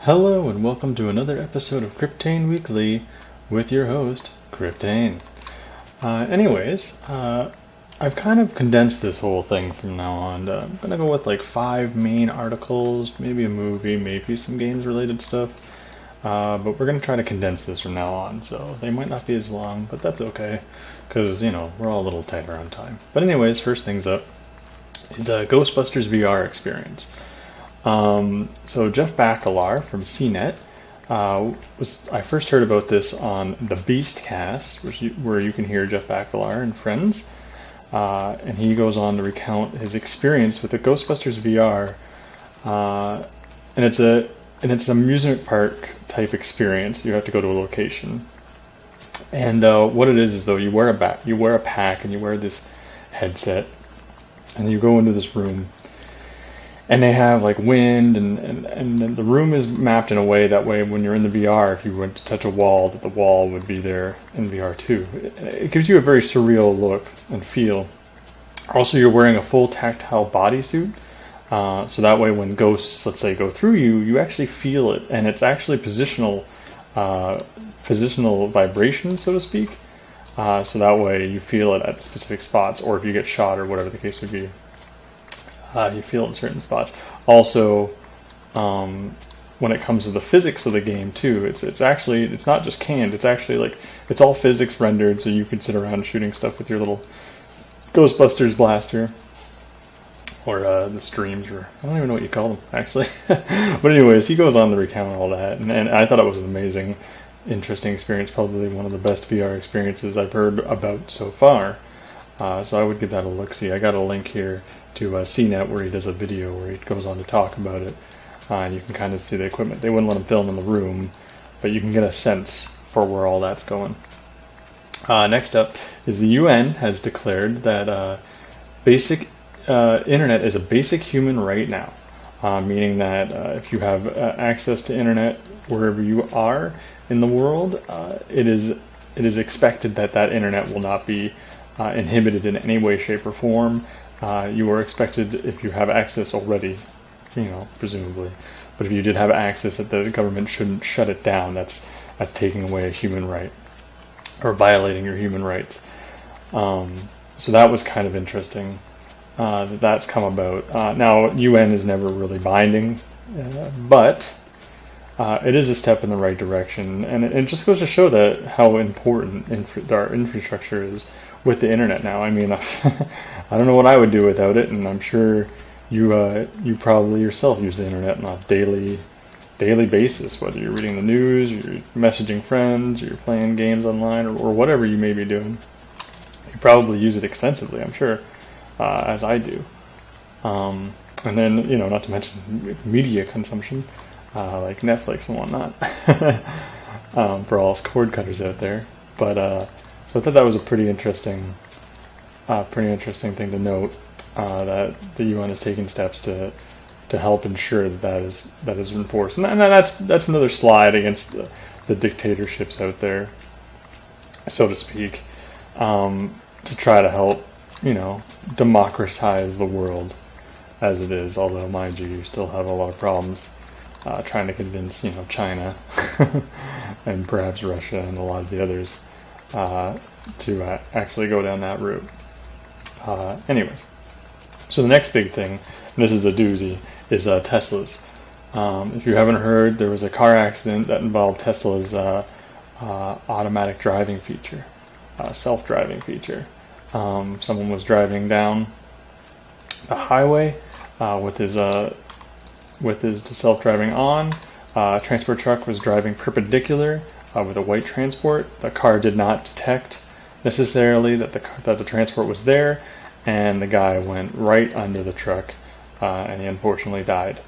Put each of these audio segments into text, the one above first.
Hello and welcome to another episode of Cryptane Weekly with your host, Cryptane. I've kind of condensed this whole thing from now on. I'm going to go with like 5 main articles, maybe a movie, maybe some games related stuff. But we're going to try to condense this from now on, so they might not be as long, but that's okay, because, we're all a little tighter on time. But anyways, first things up is a Ghostbusters VR experience. So Jeff Bakalar from CNET, I first heard about this on the Beastcast, where you can hear Jeff Bakalar and friends, and he goes on to recount his experience with the Ghostbusters VR, and it's an amusement park type experience. You have to go to a location, and what it is though you wear a pack, and you wear this headset, and you go into this room. And they have like wind, and the room is mapped in a way that way when you're in the VR, if you went to touch a wall, that the wall would be there in VR too. It gives you a very surreal look and feel. Also, you're wearing a full tactile bodysuit, so that way when ghosts, let's say, go through you, you actually feel it, and it's actually positional vibration, so to speak. So that way you feel it at specific spots, or if you get shot or whatever the case would be. You feel it in certain spots. Also, when it comes to the physics of the game too, it's not just canned. It's actually like it's all physics rendered, so you can sit around shooting stuff with your little Ghostbusters blaster, or the streams, or I don't even know what you call them actually. But anyways, he goes on to recount all that, and I thought it was an amazing, interesting experience. Probably one of the best VR experiences I've heard about so far. So I would give that a look-see. I got a link here to CNET where he does a video where he goes on to talk about it. And you can kind of see the equipment. They wouldn't let him film in the room, but you can get a sense for where all that's going. Next up is the UN has declared that basic internet is a basic human right now. Meaning that if you have access to internet wherever you are in the world, it is expected that internet will not be inhibited in any way, shape, or form. You are expected, if you have access already, presumably, but if you did have access, that the government shouldn't shut it down. That's taking away a human right, or violating your human rights. So that was kind of interesting, that's come about. Now, UN is never really binding, but it is a step in the right direction, and it just goes to show that how important our infrastructure is with the internet now. I mean, I don't know what I would do without it, and I'm sure you probably yourself use the internet on a daily basis, whether you're reading the news, or you're messaging friends, or you're playing games online, or whatever you may be doing. You probably use it extensively, I'm sure, as I do. And then, not to mention media consumption, like Netflix and whatnot, for all us cord cutters out there. But so I thought that was a pretty interesting thing to note, that the UN is taking steps to help ensure that is enforced, and that's another slide against the dictatorships out there, so to speak, to try to help democratize the world as it is. Although, mind you still have a lot of problems trying to convince China and perhaps Russia and a lot of the others to actually go down that route. Anyways, so the next big thing, and this is a doozy, is Tesla's. If you haven't heard, there was a car accident that involved Tesla's automatic driving feature, self-driving feature. Someone was driving down the highway with his self-driving on. A transport truck was driving perpendicular with a white transport. The car did not detect necessarily that the transport was there, and the guy went right under the truck, and he unfortunately died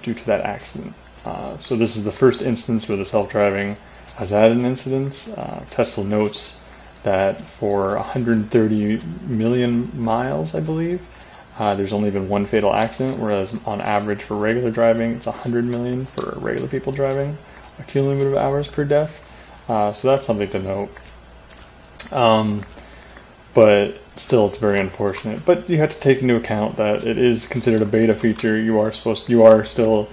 due to that accident. So this is the first instance where the self-driving has had an incident. Tesla notes that for 130 million miles, I believe, there's only been one fatal accident, whereas on average for regular driving, it's 100 million for regular people driving, a cumulative hours per death. So that's something to note. But still, it's very unfortunate. But you have to take into account that it is considered a beta feature. You are still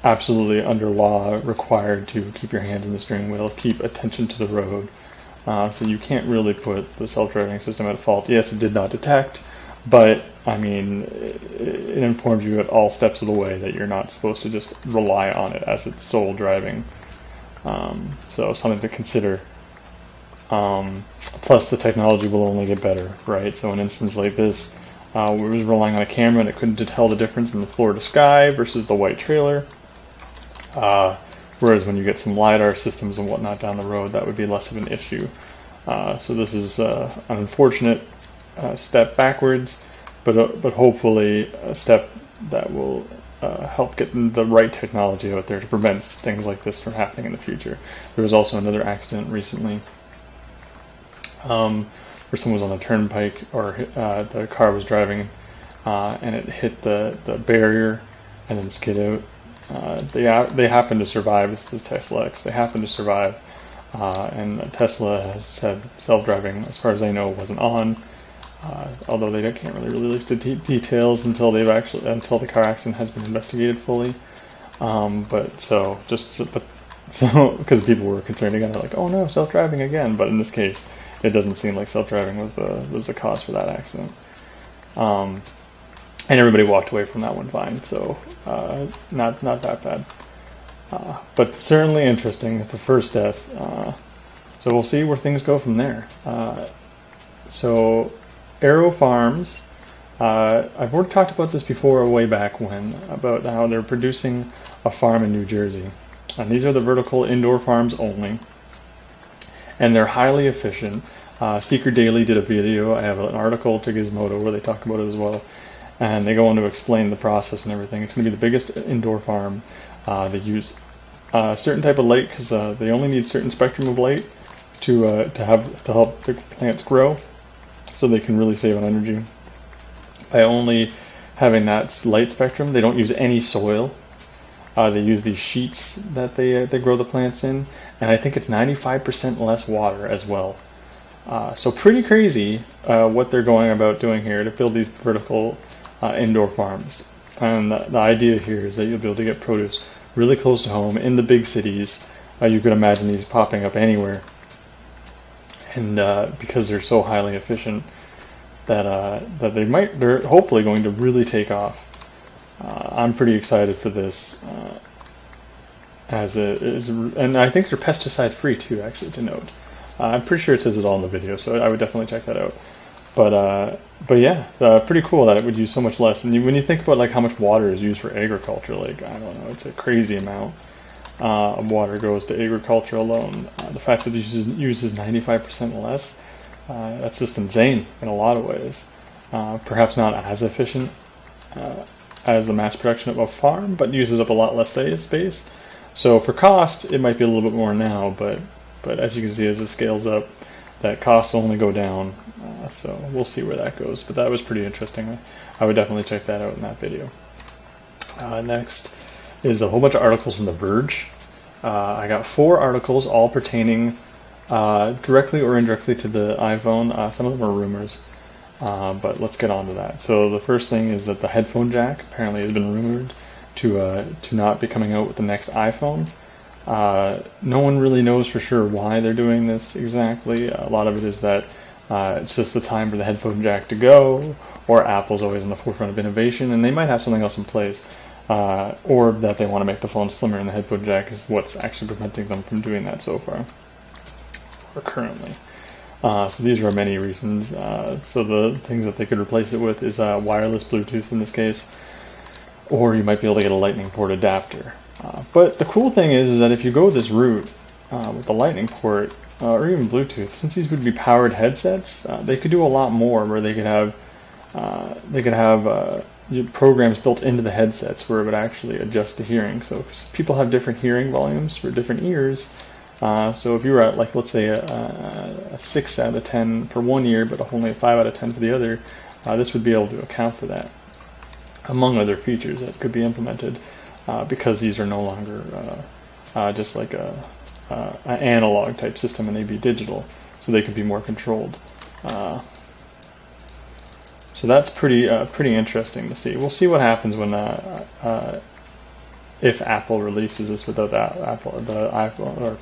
absolutely under law required to keep your hands on the steering wheel, keep attention to the road. So you can't really put the self-driving system at fault. Yes, it did not detect, but I mean, it informs you at all steps of the way that you're not supposed to just rely on it as its sole driving. So something to consider. Plus, the technology will only get better, right? So an instance like this, we was relying on a camera and it couldn't tell the difference in the floor to sky versus the white trailer. Whereas when you get some LiDAR systems and whatnot down the road, that would be less of an issue. So this is an unfortunate step backwards, but hopefully a step that will help get the right technology out there to prevent things like this from happening in the future. There was also another accident recently where someone was on the turnpike, or the car was driving and it hit the barrier and then skid out. They happen to survive. This is Tesla X. They happen to survive, and Tesla has said self-driving, as far as I know, wasn't on. Although they can't really release the details until the car accident has been investigated fully. Because people were concerned again, they're like, oh no, self-driving again. But in this case, it doesn't seem like self-driving was the cause for that accident. And everybody walked away from that one fine, so not that bad. But certainly interesting, the first death. So we'll see where things go from there. So Arrow Farms, I've already talked about this before way back when, about how they're producing a farm in New Jersey. And these are the vertical indoor farms only. And they're highly efficient. Seeker Daily did a video. I have an article to Gizmodo where they talk about it as well. And they go on to explain the process and everything. It's going to be the biggest indoor farm. They use a certain type of light because they only need certain spectrum of light to help the plants grow, so they can really save on energy. By only having that light spectrum, they don't use any soil. They use these sheets that they grow the plants in, and I think it's 95% less water as well. So pretty crazy what they're going about doing here to build these vertical indoor farms. And the idea here is that you'll be able to get produce really close to home in the big cities. You could imagine these popping up anywhere. And because they're so highly efficient, that they're hopefully going to really take off. I'm pretty excited for this, and I think they're pesticide free too. Actually, to note, I'm pretty sure it says it all in the video, so I would definitely check that out. But yeah, pretty cool that it would use so much less. And when you think about like how much water is used for agriculture, like I don't know, it's a crazy amount of water goes to agriculture alone. The fact that it uses 95% less, that's just insane in a lot of ways. Perhaps not as efficient as the mass production of a farm, but uses up a lot less space. So for cost, it might be a little bit more now, but as you can see, as it scales up, that costs only go down. So we'll see where that goes. But that was pretty interesting. I would definitely check that out in that video. Next is a whole bunch of articles from The Verge. I got 4 articles, all pertaining directly or indirectly to the iPhone. Some of them are rumors, but let's get on to that. So the first thing is that the headphone jack apparently has been rumored to not be coming out with the next iPhone. No one really knows for sure why they're doing this exactly. A lot of it is that it's just the time for the headphone jack to go, or Apple's always on the forefront of innovation, and they might have something else in place. Or that they want to make the phone slimmer, and the headphone jack is what's actually preventing them from doing that so far, or currently. So these are many reasons. So the things that they could replace it with is wireless Bluetooth in this case, or you might be able to get a lightning port adapter. But the cool thing is that if you go this route with the lightning port, or even Bluetooth, since these would be powered headsets, they could do a lot more, where they could have programs built into the headsets where it would actually adjust the hearing. So people have different hearing volumes for different ears. So if you were at, like, let's say a 6 out of 10 for one ear, but only a 5 out of 10 for the other, this would be able to account for that, among other features that could be implemented, because these are no longer just like an analog type system, and they'd be digital, so they could be more controlled. So that's pretty interesting to see. We'll see what happens when if Apple releases this without the iPhone or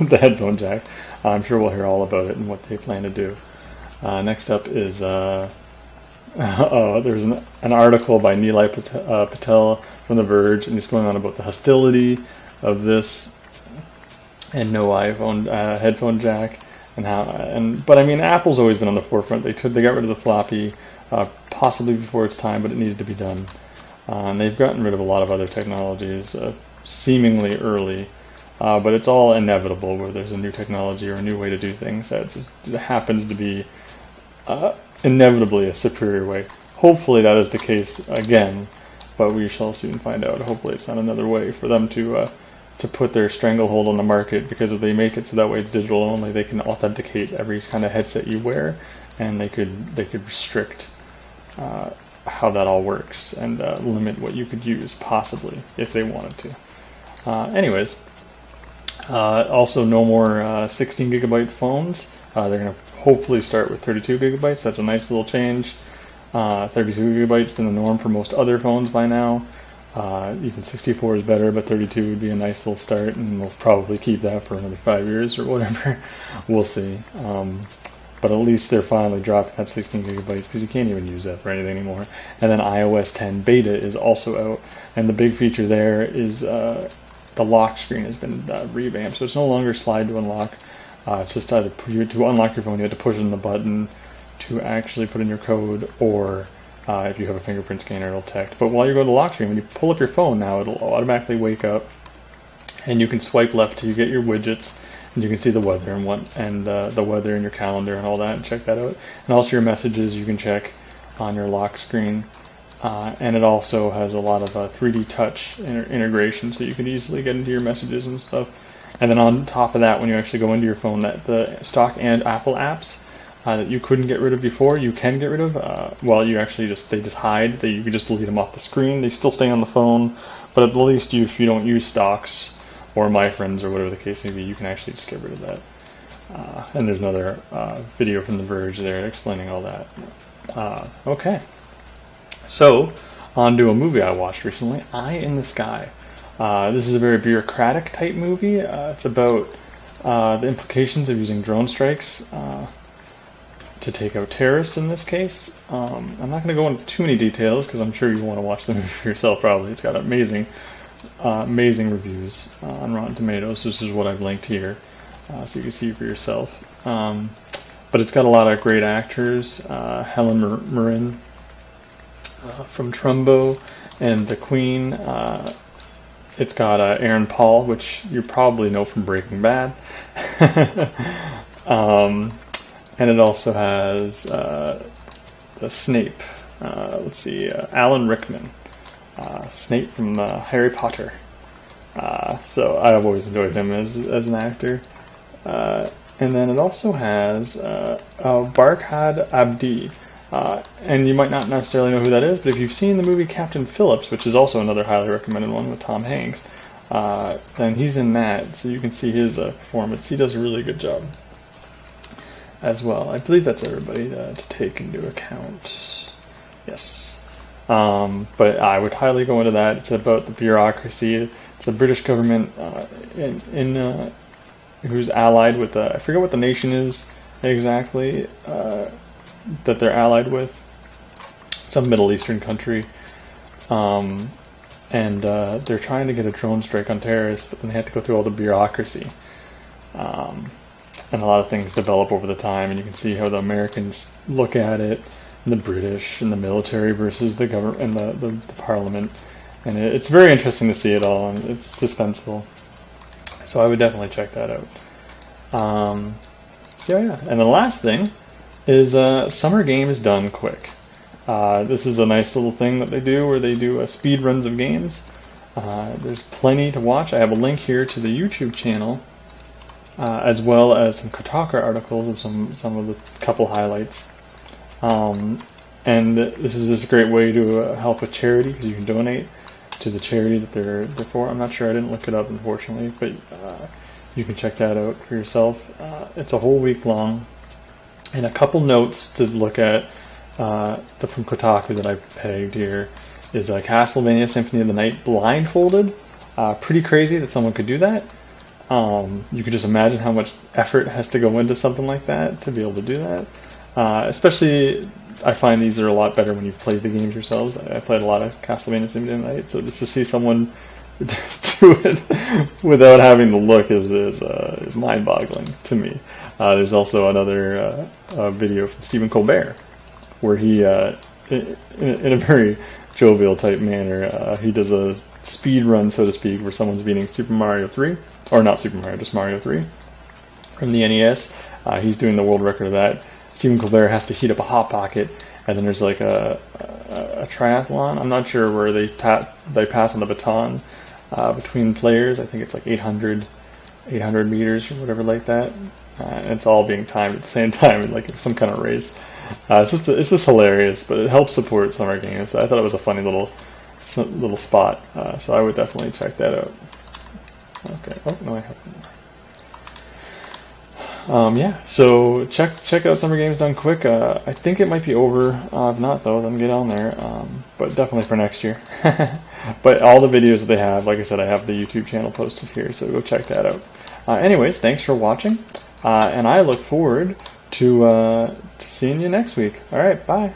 the headphone jack. I'm sure we'll hear all about it and what they plan to do. Next up is there's an article by Nilay Patel from The Verge, and he's going on about the hostility of this and no iPhone headphone jack, but I mean, Apple's always been on the forefront. They got rid of the floppy, possibly before its time, but it needed to be done. And they've gotten rid of a lot of other technologies seemingly early, but it's all inevitable where there's a new technology or a new way to do things that just happens to be inevitably a superior way. Hopefully that is the case again, but we shall soon find out. Hopefully it's not another way for them to put their stranglehold on the market, because if they make it so that way it's digital only, they can authenticate every kind of headset you wear, and they could restrict how that all works and limit what you could use, possibly, if they wanted to. Anyways, also no more 16 gigabyte phones. They're going to hopefully start with 32 gigabytes. That's a nice little change. 32 gigabytes is the norm for most other phones by now. Even 64 is better, but 32 would be a nice little start, and we'll probably keep that for another 5 years or whatever. We'll see. But at least they're finally dropping that 16 gigabytes, because you can't even use that for anything anymore. And then iOS 10 beta is also out, and the big feature there is the lock screen has been revamped, so it's no longer slide to unlock. It's just either to unlock your phone, you have to push in the button to actually put in your code, or if you have a fingerprint scanner, it'll detect. But while you go to the lock screen, when you pull up your phone now, it'll automatically wake up, and you can swipe left till you get your widgets, and you can see the weather and the weather in your calendar and all that, and check that out. And also your messages you can check on your lock screen. And it also has a lot of 3D touch integration, so you can easily get into your messages and stuff. And then on top of that, when you actually go into your phone, that the stock and Apple apps that you couldn't get rid of before, you can get rid of. They just hide. You can just delete them off the screen. They still stay on the phone, but at least if you don't use stocks or My Friends or whatever the case may be, you can actually just get rid of that. And there's another video from The Verge there explaining all that. Okay. So, on to a movie I watched recently, Eye in the Sky. This is a very bureaucratic type movie. It's about the implications of using drone strikes to take out terrorists in this case. I'm not going to go into too many details because I'm sure you want to watch the movie for yourself probably. It's got amazing reviews on Rotten Tomatoes. This is what I've linked here so you can see for yourself. But it's got a lot of great actors. Helen Mirren from Trumbo and The Queen. It's got Aaron Paul, which you probably know from Breaking Bad. And it also has Snape. Alan Rickman. Snape from Harry Potter. So I've always enjoyed him as an actor. And then it also has Barkhad Abdi. And you might not necessarily know who that is, but if you've seen the movie Captain Phillips, which is also another highly recommended one with Tom Hanks, then he's in that, so you can see his performance. He does a really good job as well. I believe that's everybody to take into account. Yes. But I would highly go into that. It's about the bureaucracy. It's a British government who's allied with, I forget what the nation is exactly, that they're allied with, some Middle Eastern country, and they're trying to get a drone strike on terrorists, but then they have to go through all the bureaucracy, and a lot of things develop over the time, and you can see how the Americans look at it, and the British, and the military versus the government, and the parliament, and it's very interesting to see it all, and it's suspenseful, so I would definitely check that out. And the last thing is Summer Games Done Quick. This is a nice little thing that they do where they do speed runs of games. There's plenty to watch. I have a link here to the YouTube channel, as well as some Kotaku articles of some of the couple highlights. And this is just a great way to help with charity, because you can donate to the charity that they're for. I'm not sure, I didn't look it up unfortunately, but you can check that out for yourself. It's a whole week long. And a couple notes to look at from Kotaku that I've pegged here is Castlevania Symphony of the Night blindfolded. Pretty crazy that someone could do that. You could just imagine how much effort has to go into something like that to be able to do that. Especially, I find these are a lot better when you've played the games yourselves. I played a lot of Castlevania Symphony of the Night, so just to see someone do it without having to look is mind-boggling to me. There's also another video from Stephen Colbert where he, in a very jovial type manner, he does a speed run, so to speak, where someone's beating Super Mario 3, or not Super Mario, just Mario 3 from the NES. He's doing the world record of that. Stephen Colbert has to heat up a Hot Pocket, and then there's like a triathlon. I'm not sure where they pass on the baton between players. I think it's like 800 meters or whatever like that. And it's all being timed at the same time in like some kind of race. It's just hilarious, but it helps support summer games. I thought it was a funny little spot, so I would definitely check that out. Okay. Oh no, I haven't. Yeah. So check out Summer Games Done Quick. I think it might be over. If not, though, then get on there. But definitely for next year. But all the videos that they have, like I said, I have the YouTube channel posted here, so go check that out. Anyways, thanks for watching, and I look forward to seeing you next week. All right, bye.